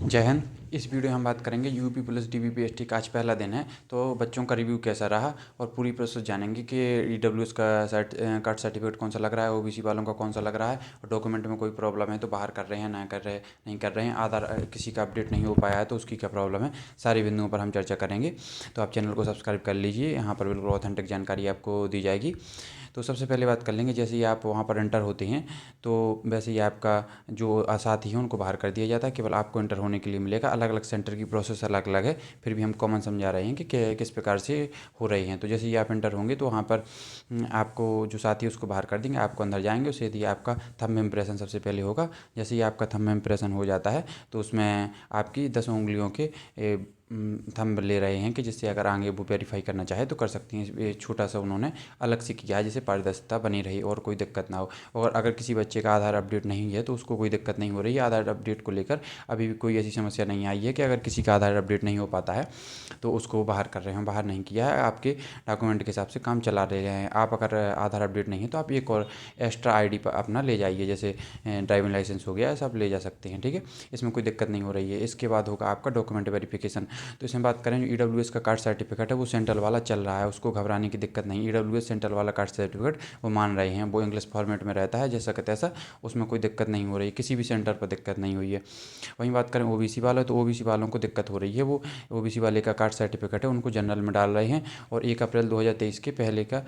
जय हिंद। इस वीडियो में हम बात करेंगे यूपी पुलिस डीबीपीएसटी का आज पहला दिन है, तो बच्चों का रिव्यू कैसा रहा और पूरी प्रोसेस जानेंगे कि ईडब्ल्यूएस का कास्ट सर्टिफिकेट कौन सा लग रहा है, ओबीसी वालों का कौन सा लग रहा है, और डॉक्यूमेंट में कोई प्रॉब्लम है तो बाहर कर रहे हैं, ना कर रहे नहीं कर रहे हैं, आधार किसी का अपडेट नहीं हो पाया है तो उसकी क्या प्रॉब्लम है, सारी बिंदुओं पर हम चर्चा करेंगे। तो आप चैनल को सब्सक्राइब कर लीजिए, यहाँ पर बिल्कुल ऑथेंटिक जानकारी आपको दी जाएगी। तो सबसे पहले बात कर लेंगे, जैसे ही आप वहाँ पर एंटर होते हैं तो वैसे ही आपका जो साथी है उनको बाहर कर दिया जाता है, केवल आपको एंटर होने के लिए मिलेगा। अलग अलग सेंटर की प्रोसेस अलग अलग है, फिर भी हम कॉमन समझा रहे हैं कि किस प्रकार से हो रही हैं। तो जैसे ही आप एंटर होंगे तो वहाँ पर आपको जो साथी है उसको बाहर कर देंगे, आपको अंदर जाएंगे, उससे यदि आपका थंब इम्प्रेशन सबसे पहले होगा। जैसे ही आपका थंब इम्प्रेशन हो जाता है तो उसमें आपकी 10 उंगलियों के थंब ले रहे हैं कि जिससे अगर आगे वो वेरीफाई करना चाहे तो कर सकती हैं। ये छोटा सा उन्होंने अलग से किया है जिससे पारदर्शिता बनी रही और कोई दिक्कत ना हो। और अगर किसी बच्चे का आधार अपडेट नहीं है तो उसको कोई दिक्कत नहीं हो रही है। आधार अपडेट को लेकर अभी भी कोई ऐसी समस्या नहीं आई है कि अगर किसी का आधार अपडेट नहीं हो पाता है तो उसको बाहर कर रहे हैं। बाहर नहीं किया है, आपके डॉक्यूमेंट के हिसाब से काम चला रहे हैं। आप अगर आधार अपडेट नहीं है तो आप एक और एक्स्ट्रा आईडी पर अपना ले जाइए, जैसे ड्राइविंग लाइसेंस हो गया, सब ले जा सकते हैं। ठीक है, इसमें कोई दिक्कत नहीं हो रही है। इसके बाद होगा आपका डॉक्यूमेंट वेरिफिकेशन। तो इसमें बात करें, जो ईडब्ल्यूएस का कार्ड सर्टिफिकेट है वो सेंट्रल वाला चल रहा है, उसको घबराने की दिक्कत नहीं। ईडब्ल्यूएस सेंट्रल वाला कार्ड सर्टिफिकेट वो मान रहे हैं, वो इंग्लिश फॉर्मेट में रहता है जैसा कि तैसा, उसमें कोई दिक्कत नहीं हो रही, किसी भी सेंटर पर दिक्कत नहीं हुई है। वहीं बात करें ओबीसी वाला, तो ओबीसी वालों को दिक्कत हो रही है। वो ओबीसी वाले का कार्ड सर्टिफिकेट है उनको जनरल में डाल रहे हैं और 1 अप्रैल 2023 के पहले का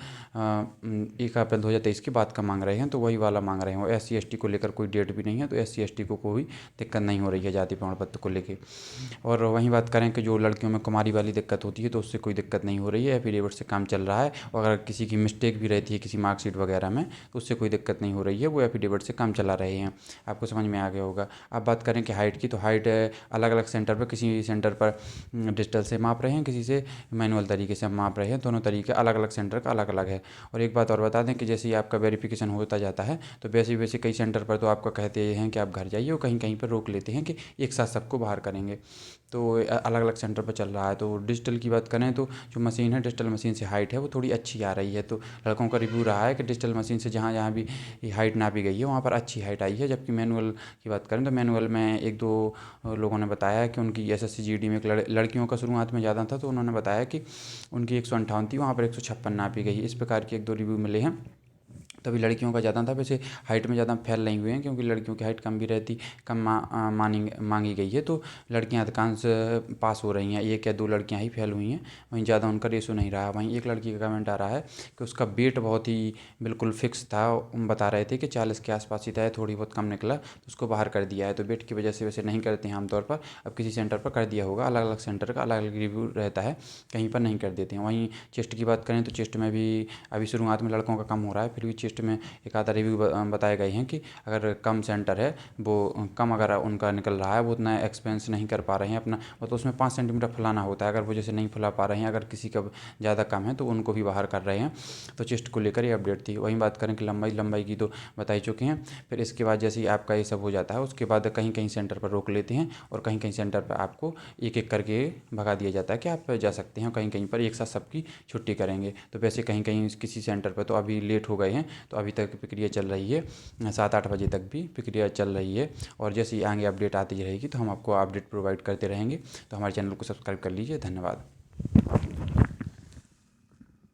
1 अप्रैल 2023 के बाद का मांग रहे हैं, तो वही वाला मांग रहे हैं। और SC ST को लेकर कोई डेट भी नहीं है, तो SC ST को कोई दिक्कत नहीं हो रही है जाति प्रमाण पत्र को लेकर। और वहीं बात करें कि जो लड़कियों में कुमारी वाली दिक्कत होती है तो उससे कोई दिक्कत नहीं हो रही है, एफिडेविट से काम चल रहा है। और अगर किसी की मिस्टेक भी रहती है किसी मार्कशीट वगैरह में तो उससे कोई दिक्कत नहीं हो रही है, वो एफिडेविट से काम चला रहे हैं। आपको समझ में आ गया होगा। अब बात करें कि हाइट की, तो हाइट अलग अलग सेंटर पर, किसी सेंटर पर डिजिटल से माप रहे हैं, किसी से मैनुअल तरीके से माप रहे हैं। दोनों तरीके अलग अलग सेंटर का अलग अलग है। और एक बात और बता दें कि जैसे ही आपका वेरिफिकेशन होता जाता है तो वैसे वैसे कई सेंटर पर तो आपका कहते हैं कि आप घर जाइए, और कहीं कहीं पर रोक लेते हैं कि एक साथ सबको बाहर करेंगे। तो अलग अलग सेंटर पर चल रहा है। तो डिजिटल की बात करें तो जो मशीन है, डिजिटल मशीन से हाइट है वो थोड़ी अच्छी आ रही है। तो लड़कों का रिव्यू रहा है कि डिजिटल मशीन से जहाँ जहाँ भी हाइट नापी गई है वहाँ पर अच्छी हाइट आई है। जबकि मैनुअल की बात करें तो मैनुअल में एक दो लोगों ने बताया कि उनकी SSC GD में एक लड़कियों का शुरुआत में ज़्यादा था, तो उन्होंने बताया कि उनकी 158 थी, वहाँ पर 156 नापी गई। इस प्रकार के एक दो रिव्यू मिले हैं। तभी लड़कियों का ज़्यादा था। वैसे हाइट में ज़्यादा फैल नहीं हुए हैं, क्योंकि लड़कियों की हाइट कम भी रहती, कम मांगी गई है। तो लड़कियां अधिकांश पास हो रही हैं, एक या दो लड़कियां ही फेल हुई हैं, वहीं ज़्यादा उनका रेशो नहीं रहा। वहीं एक लड़की का कमेंट आ रहा है कि उसका वेट बहुत ही बिल्कुल फिक्स था, बता रहे थे कि 40 के आसपास ही था, थोड़ी बहुत कम निकला तो उसको बाहर कर दिया है। तो वेट की वजह से वैसे नहीं करते हैं आमतौर पर, अब किसी सेंटर पर कर दिया होगा। अलग अलग सेंटर का अलग अलग रिव्यू रहता है, कहीं पर नहीं कर देते हैं। वहीं चेस्ट की बात करें तो चेस्ट में भी अभी शुरुआत में लड़कों का कम हो रहा है, फिर भी चेस्ट में एक आधा रिव्यू बताए गए हैं कि अगर कम सेंटर है, वो कम अगर उनका निकल रहा है, वो उतना एक्सपेंस नहीं कर पा रहे हैं अपना, तो उसमें 5 सेंटीमीटर फुलाना होता है। अगर वो जैसे नहीं फुला पा रहे हैं, अगर किसी का ज़्यादा कम है तो उनको भी बाहर कर रहे हैं। तो चेस्ट को लेकर ये अपडेट थी। वहीं बात करें कि लंबाई की तो बता ही चुके हैं। फिर इसके बाद जैसे ही आपका ये सब हो जाता है उसके बाद कहीं कहीं सेंटर पर रोक लेते हैं, और कहीं कहीं सेंटर पर आपको एक एक करके भगा दिया जाता है कि आप जा सकते हैं। कहीं कहीं पर एक साथ सबकी छुट्टी करेंगे। तो वैसे कहीं कहीं किसी सेंटर पर तो अभी लेट हो गए हैं, तो अभी तक प्रक्रिया चल रही है, 7-8 बजे तक भी प्रक्रिया चल रही है। और जैसे ही आगे अपडेट आती रहेगी तो हम आपको अपडेट प्रोवाइड करते रहेंगे। तो हमारे चैनल को सब्सक्राइब कर लीजिए। धन्यवाद।